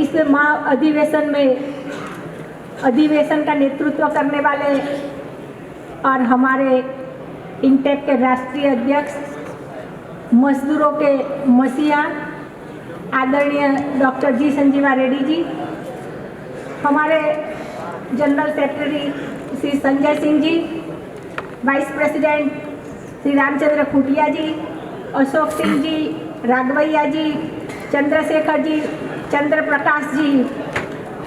इस अधिवेशन का नेतृत्व करने वाले और हमारे इंटेक के राष्ट्रीय अध्यक्ष, मजदूरों के मसीहा आदरणीय डॉक्टर जी संजीवा रेड्डी जी, हमारे general secretary Shri Sanjay Singh ji, vice president Shri Ramchandra खुटिया जी, अशोक सिंह जी, राघवैया जी, चंद्रशेखर जी, चंद्र प्रकाश जी,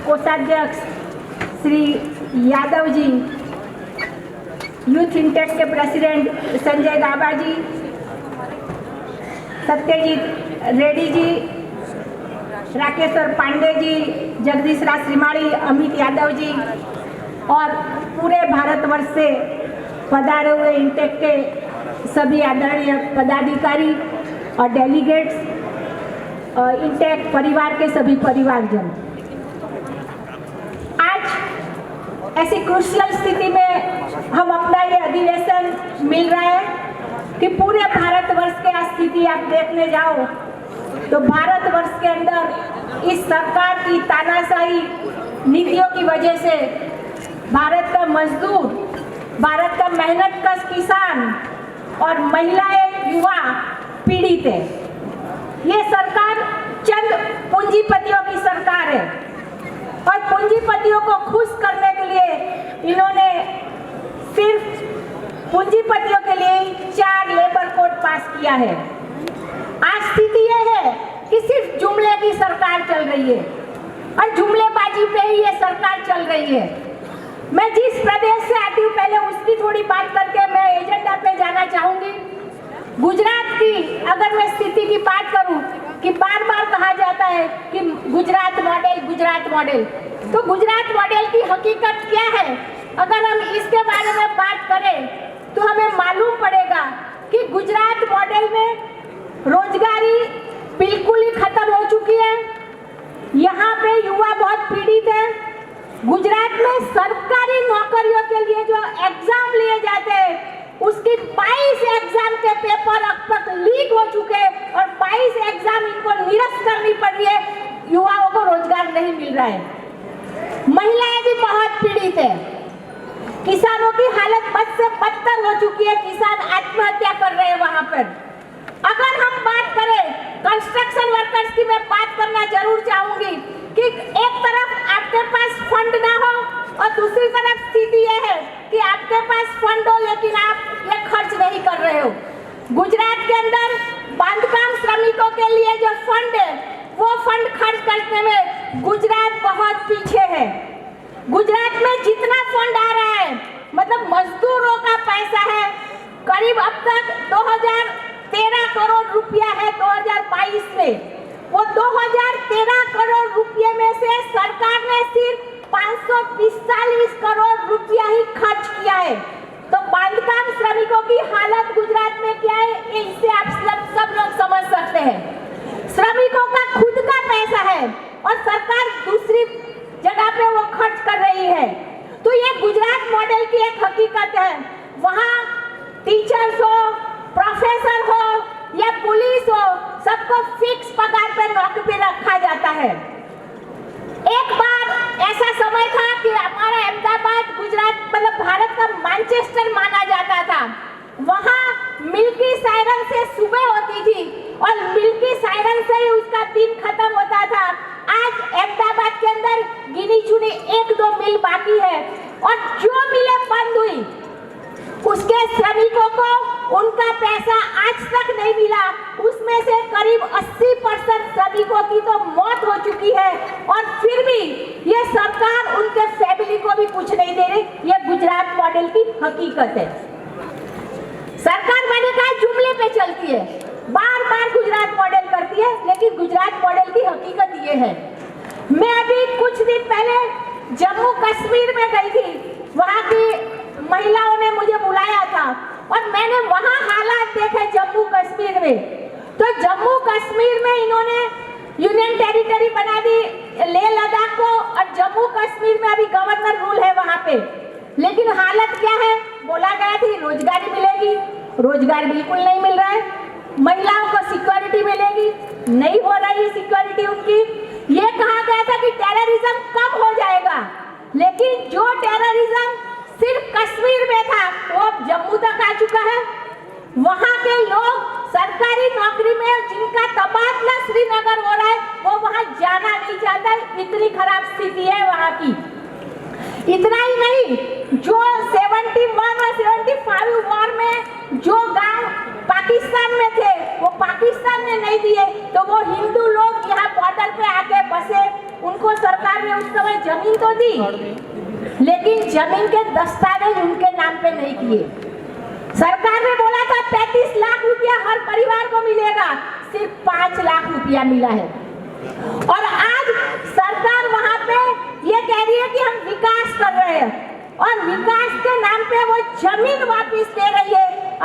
कोषाध्यक्ष श्री यादव जी, यूथ इंटेक के प्रेसिडेंट संजय गाबा जी, सत्यजीत रेड्डी जी, राकेश्वर पांडे जी, जगदीश राज श्रीमाली, अमित यादव जी और पूरे भारतवर्ष से पधारे हुए इंटेक के सभी आदरणीय पदाधिकारी और डेलीगेट्स, इंटेक परिवार के सभी परिवारजन, आज ऐसी क्रूशियल स्थिति में हम अपना ये अधिवेशन मिल रहा है कि पूरे भारतवर्ष की स्थिति आप देखने जाओ तो भारतवर्ष के अंदर इस सरकार की तानाशाही नीतियों की वजह से भारत का मजदूर, भारत का मेहनतकश किसान और महिलाएं, युवा पीड़ित है। ये सरकार चंद पूंजीपतियों की सरकार है और पूंजीपतियों को खुश करने के लिए इन्होंने सिर्फ पूंजीपतियों के लिए 4 लेबर कोड पास किया है। आज स्थिति यह है कि सिर्फ जुमले की सरकार चल रही है और जुमलेबाजी पे ही ये सरकार चल रही है। मैं जिस प्रदेश से आती हूँ पहले उसकी थोड़ी बात करके मैं एजेंडा पे जाना चाहूंगी। गुजरात की अगर मैं स्थिति की बात करूं कि बार बार कहा जाता है कि गुजरात मॉडल, तो गुजरात मॉडल की हकीकत क्या है? अगर हम इसके बारे में बात करें तो हमें मालूम पड़ेगा कि गुजरात मॉडल में रोजगारी बिल्कुल ही खत्म हो चुकी है। यहाँ पे युवा बहुत पीड़ित है। गुजरात में सरकारी नौकरियों के लिए जो एग्जाम लिए जाते हैं उसकी 22 एग्जाम के पेपर अब तक लीक हो चुके हैं और 22 एग्जाम इनको निरस्त करनी पड़ रही है। युवाओं को रोजगार नहीं मिल रहा है। महिलाएं भी बहुत पीड़ित है। किसानों की हालत बद से बदतर हो चुकी है। किसान आत्महत्या कर रहे हैं वहां पर। अगर हम बात करें कंस्ट्रक्शन वर्कर्स की, मैं बात करना जरूर चाहूंगी कि एक तरफ आपके पास फंड ना हो और दूसरी तरफ स्थिति यह है कि आपके पास फंड हो लेकिन आप ये खर्च नहीं कर रहे हो। गुजरात के अंदर बांधकाम श्रमिकों के लिए जो फंड है वो फंड खर्च करने में गुजरात बहुत पीछे है। गुजरात में जितना फंड आ रहा है, मतलब मजदूरों का पैसा है, करीब अब तक 2013 करोड़ रुपया है 2022 में। वो 2013 करोड़ रुपये में से सरकार ने सिर्फ 545 करोड़ रुपया ही खर्च किया है। तो बांधकाम श्रमिकों की हालत गुजरात में क्या है, इससे आप सब लोग समझ सकते हैं। श्रमिकों का खुद का पैसा है और सरकार दूसरी जगह पे वो खर्च कर रही है। तो ये गुजरात मॉडल की एक हकीकत है। वहाँ टीचर्स हो, प्रोफेसर हो या पुलिस हो, सबको फिक्स पगार पे नौकरी पे रखा जाता है। एक बार ऐसा समय था कि हमारा अहमदाबाद गुजरात मतलब भारत का मैनचेस्टर माना जाता था। वहाँ मिल्की सायरन से सुबह होती थी और मिल्की सायरन से ही उसका दिन खत्म होता था। आज अहमदाबाद के अंदर गिनी चुनी 1-2 मिल बाकी है और जो मिलें बंद हुई उसके श्रमिकों को उनका पैसा आज तक नहीं मिला। उसमें से करीब 80% श्रमिकों की तो मौत हो चुकी है और फिर भी ये सरकार उनके फैमिली को भी कुछ नहीं दे रही। ये गुजरात मॉडल की हकीकत है। सरकार मैंने कहा जुमले पे चलती है, बार बार गुजरात मॉडल करती है, लेकिन गुजरात मॉडल की हकीकत ये है। मैं अभी कुछ दिन पहले जम्मू कश्मीर में गई थी। वहाँ की महिलाओं ने मुझे बुलाया था और मैंने वहाँ हालात देखे जम्मू कश्मीर में। तो जम्मू कश्मीर में इन्होंने यूनियन टेरिटरी बना दी लेह लद्दाख को और जम्मू कश्मीर में अभी गवर्नर रूल है वहाँ पे। लेकिन हालत क्या है? बोला गया थी रोजगारी मिलेगी, रोजगार बिल्कुल नहीं मिल रहा है। महिलाओं को सिक्योरिटी मिलेगी, नहीं हो रही सिक्योरिटी उनकी। ये कहा गया था रात्रि में जिनका तबादला श्रीनगर हो रहा है वो वहां जाना नहीं चाहता है, इतनी खराब स्थिति है वहां की। इतना ही नहीं, जो 71 और 75 वॉर में जो गांव पाकिस्तान में थे वो पाकिस्तान ने नहीं दिए, तो वो हिंदू लोग यहाँ बॉर्डर पे आके बसे, उनको सरकार ने उस समय जमीन तो दी, लेकिन जमीन के दस्तावेज उनके नाम पे नहीं किए। सरकार ने बोला था 35 लाख रुपया हर परिवार को मिलेगा, सिर्फ 5 लाख रुपया मिला है। और आज सरकार वहां पे ये कह रही है कि हम विकास कर रहे हैं, और विकास के नाम पे वो जमीन वापस ले रही है।